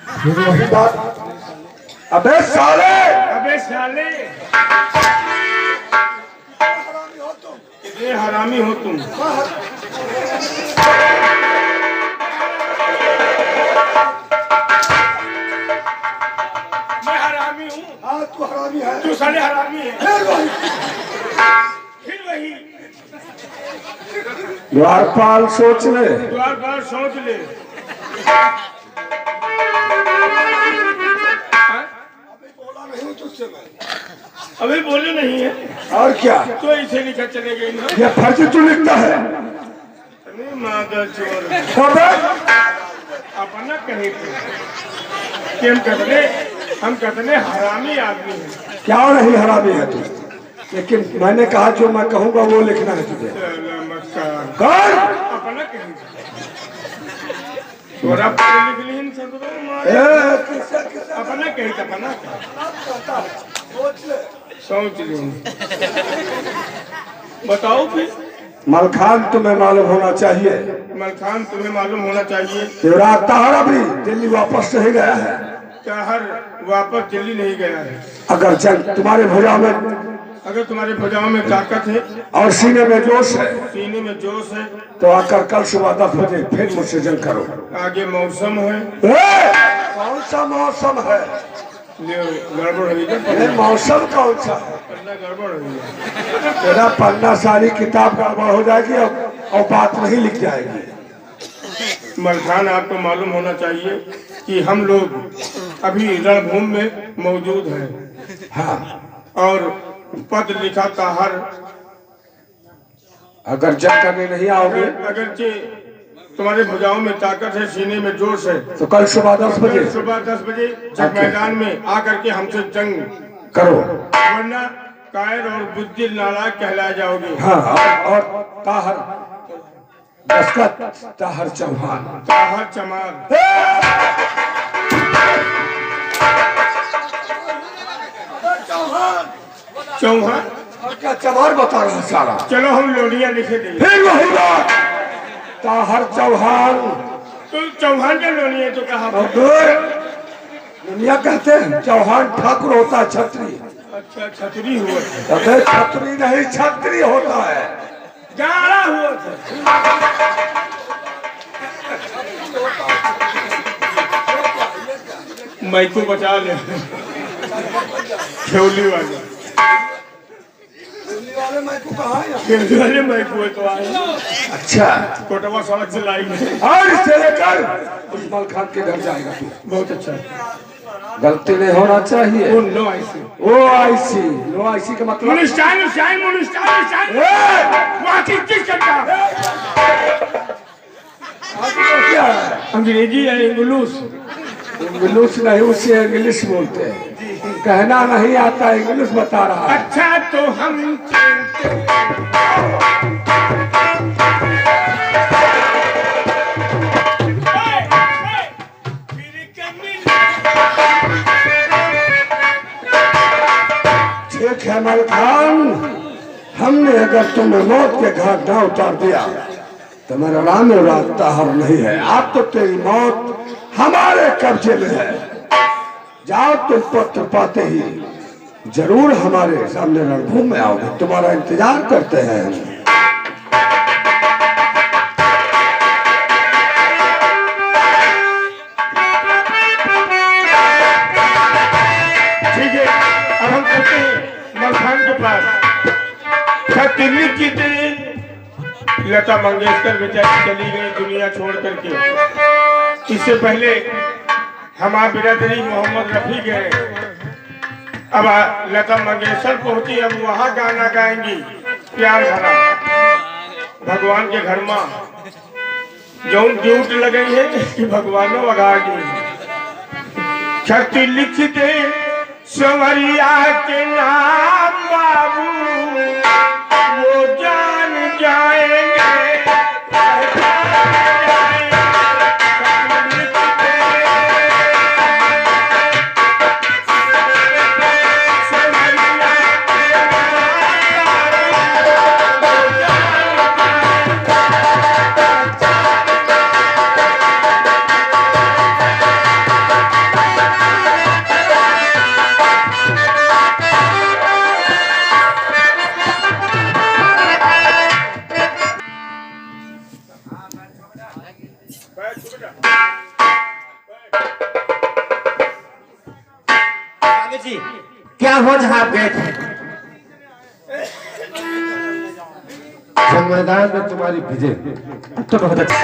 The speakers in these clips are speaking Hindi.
फिर वही बात। अबे साले, अबे साले, ये हरामी हो तुम। मैं हरामी हूँ। हाँ तू हरामी है। तू साले हरामी है। फिर वही द्वारपाल सोच ले। द्वारपाल सोच ले। अभी बोले नहीं है और क्या, तो इसे लिखा चले गए ना। ये फर्ज तू लिखता है। अरे मादर चोर, अबे अपना कहीं पे हम कहते हरामी आदमी है। क्या नहीं हरामी है तू, लेकिन मैंने कहा जो मैं कहूंगा वो लिखना है तुझे। नमस्कार। कौन? अपना कहीं थोड़ा पढ़ लिख लीन अपना कहीं अपना सोच ली। बताओ फिर। मलखान तुम्हें मालूम होना चाहिए। मलखान तुम्हें मालूम होना चाहिए। युवराज ताहर अभी दिल्ली वापस नहीं गया है। ताहर वापस दिल्ली नहीं गया है। अगर जंग तुम्हारे भुजा में, अगर तुम्हारे भुजाओं में ताकत है और सीने में जोश है, सीने में जोश है, तो आकर कल सुबह 10 बजे फिर मुझसे जंग करो। आगे मौसम है। कौन सा मौसम है? गड़बड़ हुई ये मौसम कौन सा है? पन्ना गड़बड़ हुई है। तेरा पन्ना सारी किताब गड़बड़ हो जाएगी और बात नहीं लिख जाएगी। मलखान आपको मालूम होना चाहिए कि हम लोग अभी रणभूमि में मौजूद हैं। हाँ, और पद लिखा ताहर। अगर जंग करने नहीं आओगे, अगरचे तुम्हारे भुजाओं में ताकत है, सीने में जोश है, तो कल सुबह 10 बजे सुबह 10 बजे जब मैदान में आकर के हमसे जंग करो, वरना कायर और बुद्धि नालायक कहलाए जाओगे। हाँ। और ताहर दस्तखत ताहर चौहान। ताहर चमार। चौहान और क्या चमार बता रहा सारा। चलो हम लोनिया लिखे देंगे। फिर वही बात, ताहर चौहान। तो चौहान के लोनिया तो कहा। दुनिया कहते हैं चौहान ठाकुर होता है, छत्री। अच्छा, छतरी हुआ था। कहते छत्री नहीं, छत्री होता है। गाड़ा हुआ था। मैं को बचा ले खेवली वाले। खेवली वाले मैं को तो आए। अच्छा, कोटवा सड़क से लाई है। और इससे लेकर उस्मान खान के घर जाएगा तू। बहुत अच्छा। गलती नहीं होना चाहिए। वो नो आईसी, ओ आईसी, नो आईसी का मतलब मुनिस्टाइन किस करता क्या है? अंग्रेजी या इंग्लिश? इंग्लिश नहीं, उसे इंग्लिश बोलते हैं। कहना नहीं आता, इंग्लिश बता रहा है। अच्छा तो हम ठीक है मलखान, हमने अगर तुम्हें मौत के घाट न उतार दिया तो मेरा नाम ताहर नहीं है। आप तो तेरी मौत हमारे कब्जे में है। जाओ, तुम पत्र पाते ही जरूर हमारे सामने रणभूमि में आओगे। तुम्हारा इंतजार करते हैं। ठीक है, अब हम चलते हैं मलखान के पास। दिल्ली की लता मंगेशकर बेचारी चली गई दुनिया छोड़ करके। इससे पहले हमारा बिरादरी मोहम्मद रफी गए। अब लता मंगेशकर पहुंची, अब वहां गाना गाएंगी प्यार भरा भगवान के घर में जौन ड्यूट लगे है कि भगवानों वगा गई। छत लिख दे संवरिया के नाम बाबू, वो जान जाएंगे। स्वामी जी क्या हो जहाँ आप गए थे? जब मैदान में तुम्हारी विजय। तो बहुत अच्छा।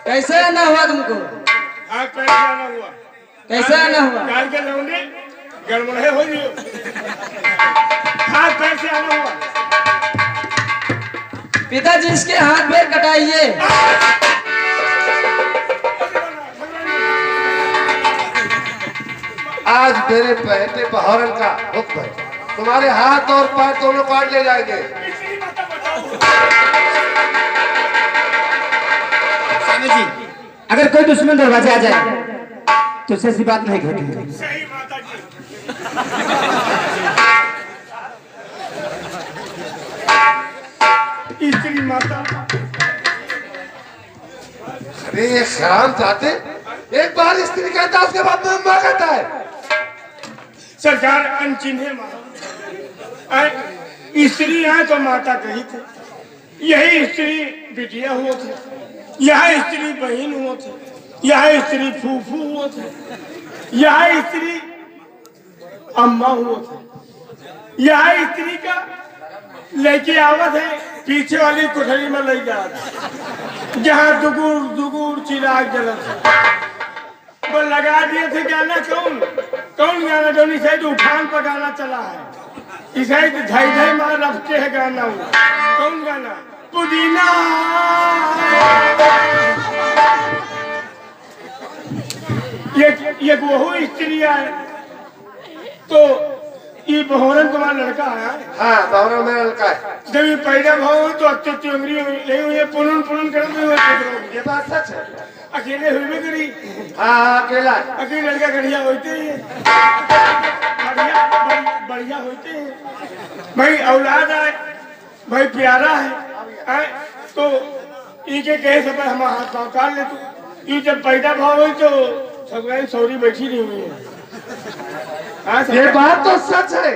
कैसे आना हुआ तुमको? हाँ कैसे आना हुआ? कैसे आना हुआ? काल के लौंडे गड़बड़े हो गई। हाँ कैसे आना हुआ? पिताजी इसके हाथ पैर कटाइए। आज मेरे बेटे बहरन का हुक्म है, तुम्हारे हाथ और पैर दोनों काट ले जाएंगे। स्वामी जी अगर कोई दुश्मन दरवाजे आ जाए तो उससे ऐसी बात नहीं कहते। सही माता जी। स्त्री माता अरे ये शराम चाहते, एक बार स्त्री कहता है उसके बाद में माँ कहता है। सरकार अनचिन्हे माँ स्त्री है तो माता कही थे, यही स्त्री बिटिया हुए थे, यह स्त्री बहन हुए थे, यह स्त्री फूफू हुए थे, यह स्त्री अम्मा हुए थे, यह स्त्री का लेके आवत है पीछे वाली कोठरी में ले जा जहाँ दुगुर दुगुर चिराग जलत है। वो लगा दिए थे गाना। कौन कौन गाना? जो इसे उठान पर गाना चला है, इसे धाई धाई मार रखते है गाना। वो कौन गाना? पुदीना। ये वो स्त्री है। तो ये बहरन तुम्हारा लड़का है? हाँ बहरन मेरा लड़का है। जब ये पैदा भाव तो अच्छी अंगरी ले हुई पुनन पुनन करते हुए ये बात सच है। अकेले हुई भी करी। हाँ अकेला अकेले लड़का बढ़िया होते हैं, बढ़िया होते हैं भाई। औलाद है भाई, प्यारा है तो इनके कहे सब हम हाथ पाँव काट ले। तू ये जब पैदा भाव हुई तो सब सौरी बैठी नहीं हुई है। ये बात तो सच है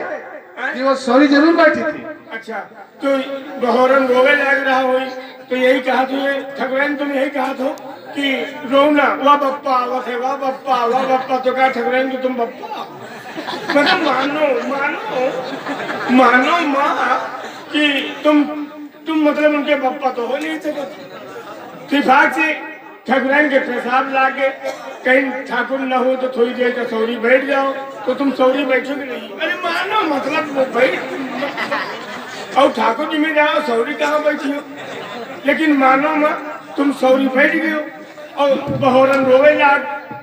कि वो सॉरी जरूर बैठी थी। अच्छा तो बहरन रोवे लग रहा हो तो यही कहा तुझे ठकुराइन, तुम यही कहा था कि रोना वाह बप्पा आवत है, वाह बप्पा वाह बप्पा। तो कहा ठकुराइन तुम बप्पा मतलब मानो मानो मानो माँ कि तुम मतलब उनके बप्पा तो हो नहीं सकते। त्रिभाग से ठकुराइन के पेशाब लाके कहीं ठाकुर न हो तो थोड़ी देर का सौरी बैठ जाओ तो तुम सौरी बैठोगे नहीं। अरे मानो मतलब वो बैठ और ठाकुर जी में जाओ सौरी कहाँ बैठी हो। लेकिन मानो माँ तुम सौरी बैठ गए हो और बहरन रोवे लाग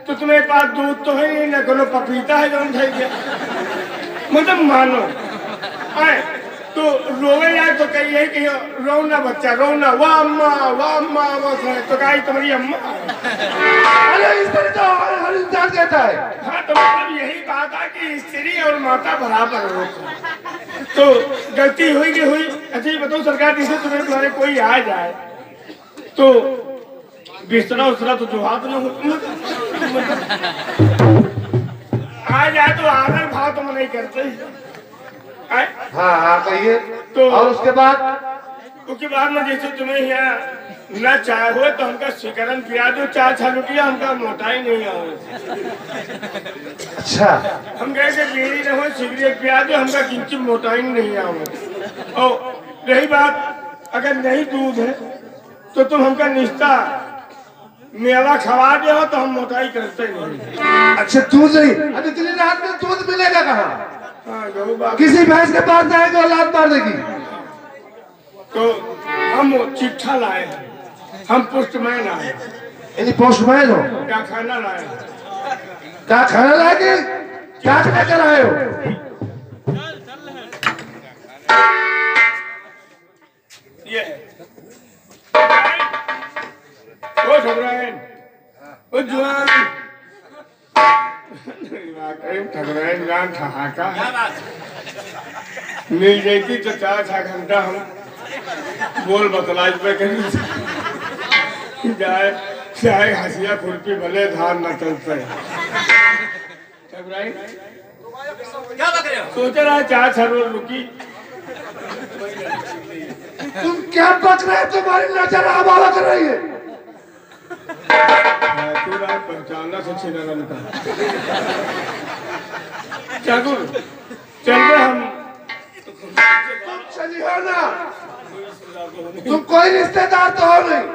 तो तुम्हें पास दूध तो है नहीं, न कोनो पपीता है जो गया। मतलब मानो तो रोवे लाग तो कही है कि रोना बच्चा रोना, वाह अम्मा वाह अम्मा तो कही तुम्हारी अम्मा। अरे इस तरह तो हर इंसान कहता है। हाँ तो मतलब यही बात है कि स्त्री और माता बराबर होती। तो गलती हुई कि हुई। अच्छा ये बताओ सरकार, जैसे तुम्हारे कोई आ जाए तो बिस्तरा उसरा तो जो हाथ न हो आ जाए तो आदर भाव तुम नहीं करते। हाँ हाँ कहिए। तो और उसके बाद में जैसे तुम्हें यहाँ न चाय हो तो हमका शिकरन पिया दो, चाय छलुटिया हमका मोटाई नहीं आओ। अच्छा हम कहे कि बीड़ी न हो सिगरेट पिया दो, हमका किंचित मोटाई नहीं आओ। और रही बात अगर नहीं दूध है तो तुम हमका निश्ता मेवा खवा दे हो तो हम मोटाई करते नहीं। अच्छा दूध नहीं, अभी इतनी रात में दूध मिलेगा कहाँ? हाँ किसी भैंस के पास जाएगा और लात मार देगी। तो हम चिट्ठा लाए हैं, हम पोस्टमैन आए, यानी पोस्टमैन हो? क्या खाना लाए? क्या खाना लाके क्या लेकर आए हो? ये ओ ठकुराइन, ओ जुआन ठकुराइन जान ठहाका मिल जाती तो 4-6 घंटा हम बोल बतलाज पे कहीं जाए। चाहे हंसिया खुरपी भले धान न चलते क्या बक रहे हो? सोच रहा है 4 सरोवर रुकी। तुम क्या बक रहे हो? तुम्हारी नजर आवाज कर रही है। पूरा 55 से 6 रन का ठाकुर चल रहे हम। तुम चलिए ना, तुम कोई रिश्तेदार तो हो नहीं।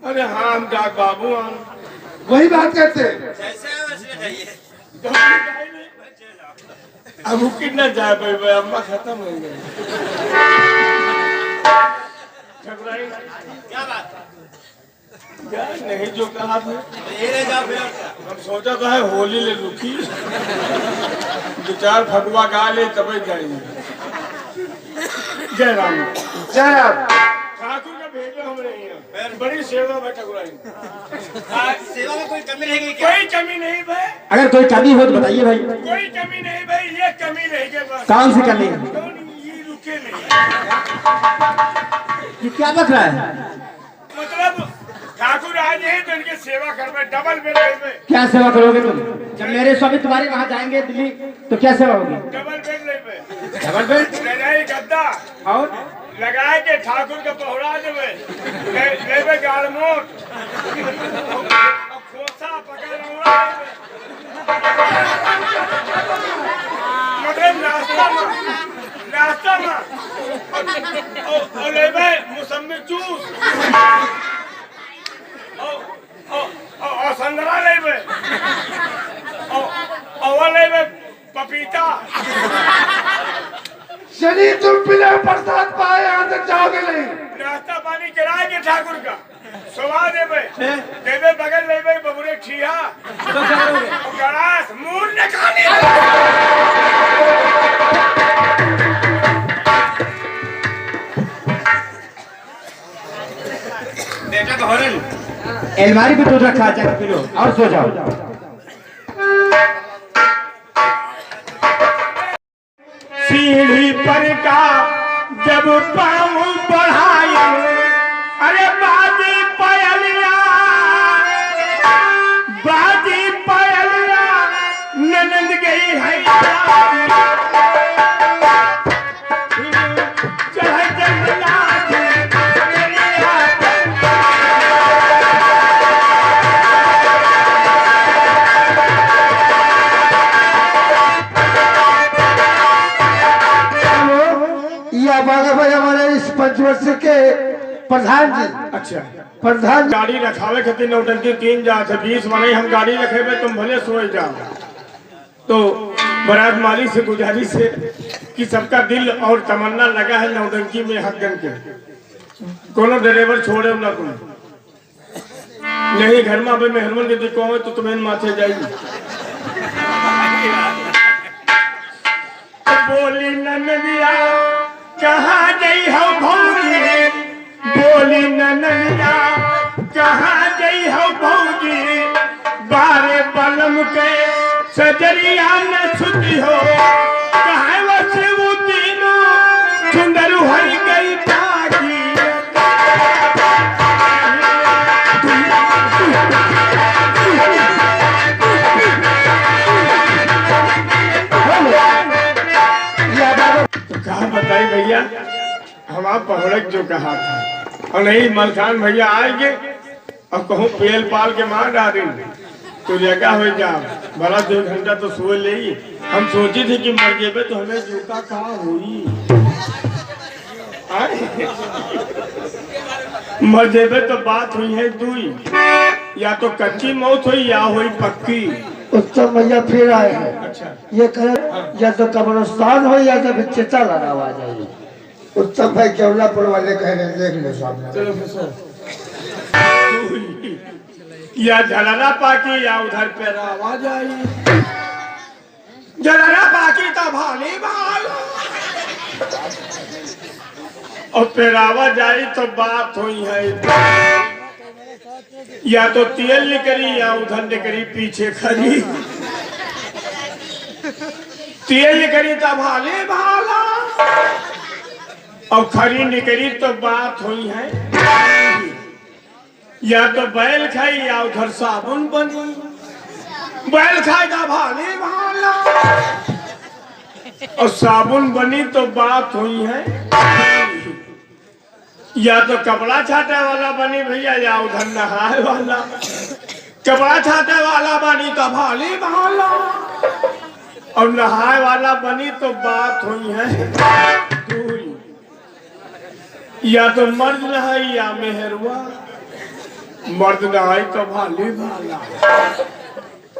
अरे हाँ हम डाक बाबू हम वही बात कहते हैं। जैसे है वैसे जाइए। अब वो कितना जाए भाई अम्मा खत्म हो गई। क्या बात? क्या नहीं जो कहा था ये ले जाओ फिर। हम सोचा तो है होली ले रुकी 2-4 फगुआ गा ले तब जाएंगे। जय राम। जय राम। ठाकुर का भेजो हम नहीं है बड़ी सेवा में ठकुराई। सेवा में कोई कमी रहेगी क्या? कोई कमी नहीं भाई, अगर कोई कमी हो तो बताइए भाई। कोई कमी नहीं भाई, ये कमी नहीं के बस। कौन सी कमी है? ये रुके नहीं ये क्या बक रहा है? मतलब ठाकुर आज है तो इनकी सेवा करवे डबल बेड लेवे। क्या सेवा करोगे तुम? जब मेरे स्वामी तुम्हारे वहाँ जाएंगे दिल्ली तो क्या सेवा होगी? डबल बेड लेवे, डबल बेड लगाए गद्दा और लगाए के ठाकुर के पहुड़ा देवे लेवे गालमोट और खोसा पकड़ उड़ा मतलब नाश्ता में और लेवे मौसमी जूस और संतरा लेवे और लेवे पपीता। शनि तुम बिना प्रसाद पाए यहाँ तक जाओगे नहीं। नाश्ता पानी कराएंगे ठाकुर का सुबह देवे देवे बगल लेवे बबुरे ठिया गलास मूड ने खाने। बेटा का हॉर्न अलमारी पे दूध रखा है, जाकर पी लो और सो जाओ। सीढ़ी पर का जब पाँव बढ़ाया अरे बाजी पयलिया ननद गई है चढ़ जंगला भाई हमारे इस पंचवर्षीय के प्रधान जी। अच्छा प्रधान गाड़ी रखावे खातिर नौटंकी 3 जात है 20 मने हम गाड़ी रखेबे तुम भले सोए जाओ। तो बारात मालिक से गुजारिश है कि सबका दिल और तमन्ना लगा है नौटंकी में हकन के कोनो ड्राइवर छोड़े ना तुम नहीं घर में अबे मेहरबान के दिखो तो तुम्हें माथे जाएगी। बोली ननदिया कहाँ गई हो भौजी बोली ननदिया कहाँ गई हो भौजी बारे बलम के सजरिया न छुट्टी हो कहाँ वसे वो तीनों सुंदर हो गई ताकि कहा बताई भैया हम आप पहुड़क जो कहा था और नहीं मलखान भैया आएंगे और कहूँ पेल पाल के मार डाली तो जगह हो जा बड़ा 2 घंटा तो सोए ले हम सोची थी कि मर जेबे तो हमें जूका कहाँ हुई मर जेबे तो बात हुई है दुई या तो कच्ची मौत हुई या हुई पक्की। उत्तम भैया फिर आए हैं। अच्छा ये कहे या तो कब्रिस्तान हो या तो फिर चिता लगा हुआ जाए। उत्तम भाई केवलापुर वाले कह रहे देख लो सामने। चलो फिर या झलरा पाकी या उधर पे आवाज आई झलरा पाकी तो भाली भाल और फिर आवाज आई तो बात हुई है या तो तेल निकली या उधर निकली पीछे खड़ी तेल निकली तो भाली भाला और खड़ी निकली तो बात हुई है या तो बैल खाई या उधर साबुन बनी। बैल खाएगा भाले भाला और साबुन बनी तो बात हुई है। या तो कपड़ा छाटे वाला बनी भैया या उधर नहाए वाला। कपड़ा छाटे वाला बनी तो भाली भाला और नहाए वाला बनी तो बात हुई है दूरी। या तो मर्द नहाई या मेहरवा। मर्द नहाई तो भाली भाला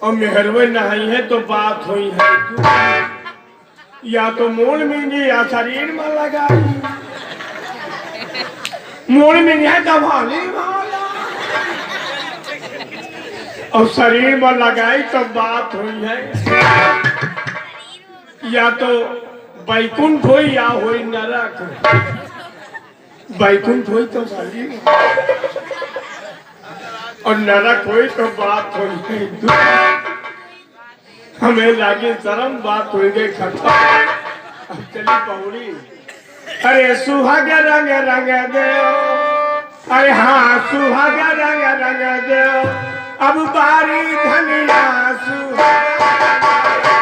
और मेहरवे नहाई है तो बात हुई है दूरी। या तो मूल मिंगी या शरीर में लगाई। मूल मिंगी है तो भाली भाला और शरीर में लगाई तो बात हुई है। या तो बैकुंठ हो या हो नरक। बैकुंठ हो तो भाली और नरक हो तो बात हुई है। हमें लागे शर्म बात हो गई खत्म। अब चली पौड़ी। अरे सुहाग रंग रंग दे। अरे हाँ सुहाग रंग रंग दे। अब बारी धनिया सुहाग